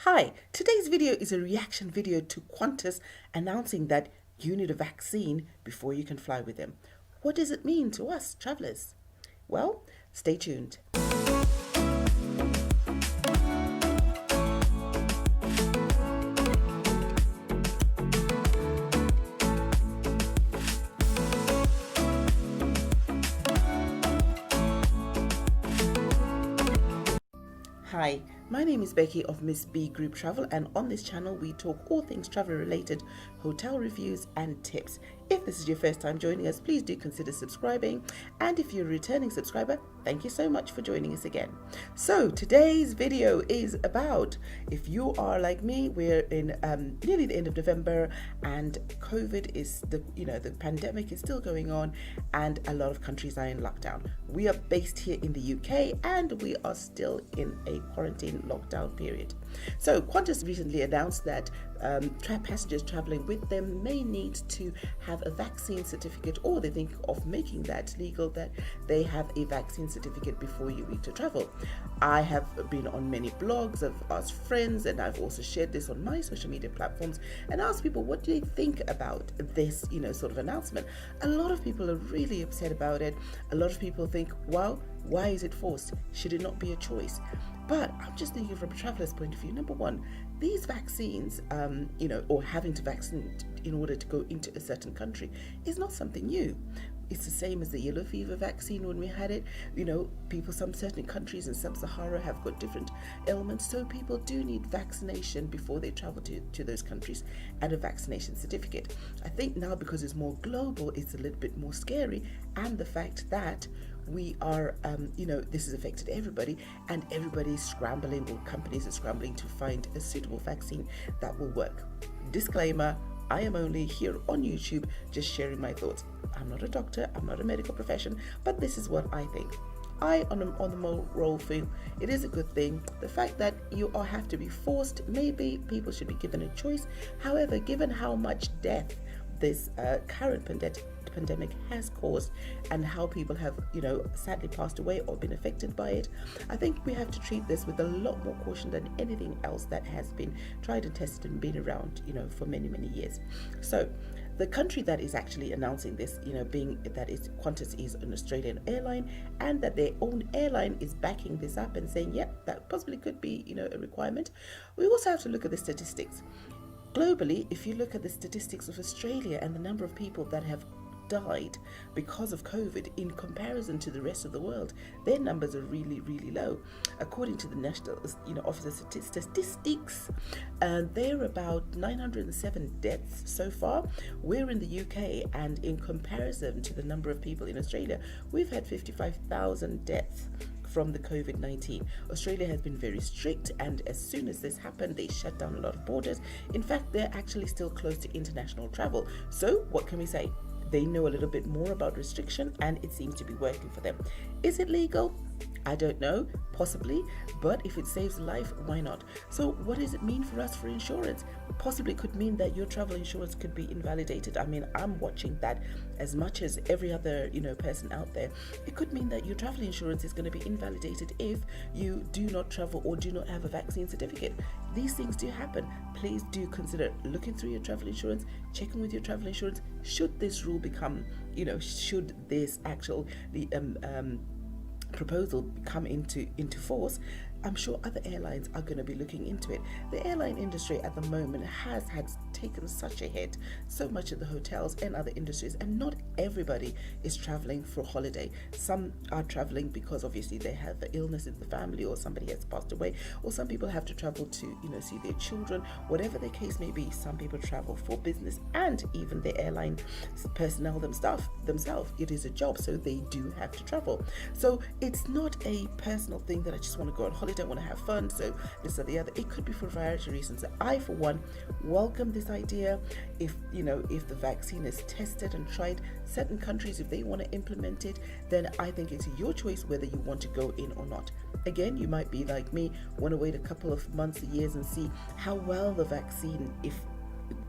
Hi, today's video is a reaction video to Qantas announcing that you need a vaccine before you can fly with them. What does it mean to us travelers? Well, stay tuned. Hi, my name is Becky of Miss B Group Travel, and on this channel we talk all things travel related, hotel reviews and tips. If this is your first time joining us, please do consider subscribing, and if you're a returning subscriber, thank you so much for joining us again. So today's video is about, if you are like me, we're in nearly the end of November, and COVID is the pandemic is still going on, and a lot of countries are in lockdown. We are based here in the UK, and we are still in a quarantine lockdown period. So Qantas recently announced that passengers traveling with them may need to have a vaccine certificate, or they think of making that legal, that they have a vaccine certificate before you leave to travel. I have been on many blogs, I've asked friends, and I've also shared this on my social media platforms and asked people what do they think about this sort of announcement. A lot of people are really upset about it. A lot of people think, well, why is it forced? Should it not be a choice? But I'm just thinking from a traveler's point of view. Number one, these vaccines, or having to vaccinate in order to go into a certain country is not something new. It's the same as the yellow fever vaccine when we had it. Some certain countries in sub-Sahara have got different ailments, so people do need vaccination before they travel to those countries, and a vaccination certificate. I think now, because it's more global, it's a little bit more scary, and the fact that we are, this has affected everybody, and everybody's scrambling, or companies are scrambling to find a suitable vaccine that will work. Disclaimer, I am only here on YouTube just sharing my thoughts. I'm not a doctor, I'm not a medical profession, but this is what I think. On the moral feel, it is a good thing. The fact that you all have to be forced, maybe people should be given a choice. However, given how much death this current pandemic has caused, and how people have sadly passed away or been affected by it, I think we have to treat this with a lot more caution than anything else that has been tried and tested and been around for many years. So the country that is actually announcing this, being that Qantas is an Australian airline, and that their own airline is backing this up and saying, yep, that possibly could be a requirement. We also have to look at the statistics. Globally, if you look at the statistics of Australia and the number of people that have died because of COVID in comparison to the rest of the world, their numbers are really low. According to the National Office of Statistics, they're about 907 deaths so far. We're in the UK, and in comparison to the number of people in Australia, we've had 55,000 deaths from the COVID-19. Australia has been very strict, and as soon as this happened, they shut down a lot of borders. In fact, they're actually still closed to international travel. So what can we say? They know a little bit more about restriction, and it seems to be working for them. Is it legal? I don't know, possibly, but if it saves life, why not? So what does it mean for us for insurance? Possibly could mean that your travel insurance could be invalidated. I mean, I'm watching that as much as every other person out there. It could mean that your travel insurance is going to be invalidated if you do not travel or do not have a vaccine certificate. These things do happen. Please do consider looking through your travel insurance, checking with your travel insurance. Should this rule become, should this proposal come into force, I'm sure other airlines are going to be looking into it. The airline industry at the moment has taken such a hit, so much of the hotels and other industries, and not everybody is traveling for holiday. Some are traveling because obviously they have the illness in the family, or somebody has passed away, or some people have to travel to see their children. Whatever the case may be, some people travel for business, and even the airline personnel themselves, it is a job, so they do have to travel. So it's not a personal thing that I just want to go on holiday, don't want to have fun, so this or the other. It could be for a variety of reasons. I, for one, welcome this idea. If the vaccine is tested and tried, certain countries, if they want to implement it, then I think it's your choice whether you want to go in or not. Again, you might be like me, want to wait a couple of months or years and see how well the vaccine, if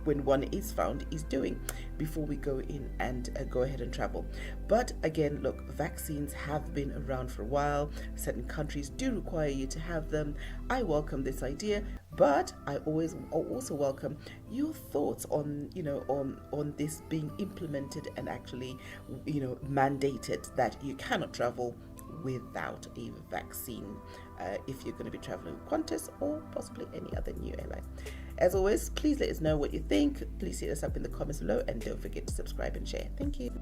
when one is found, is doing before we go in and go ahead and travel. But again, look, vaccines have been around for a while. Certain countries do require you to have them. I welcome this idea, but I also welcome your thoughts on on this being implemented and actually mandated that you cannot travel without a vaccine if you're going to be traveling with Qantas or possibly any other new airline. As always, please let us know what you think. Please hit us up in the comments below and don't forget to subscribe and share. Thank you.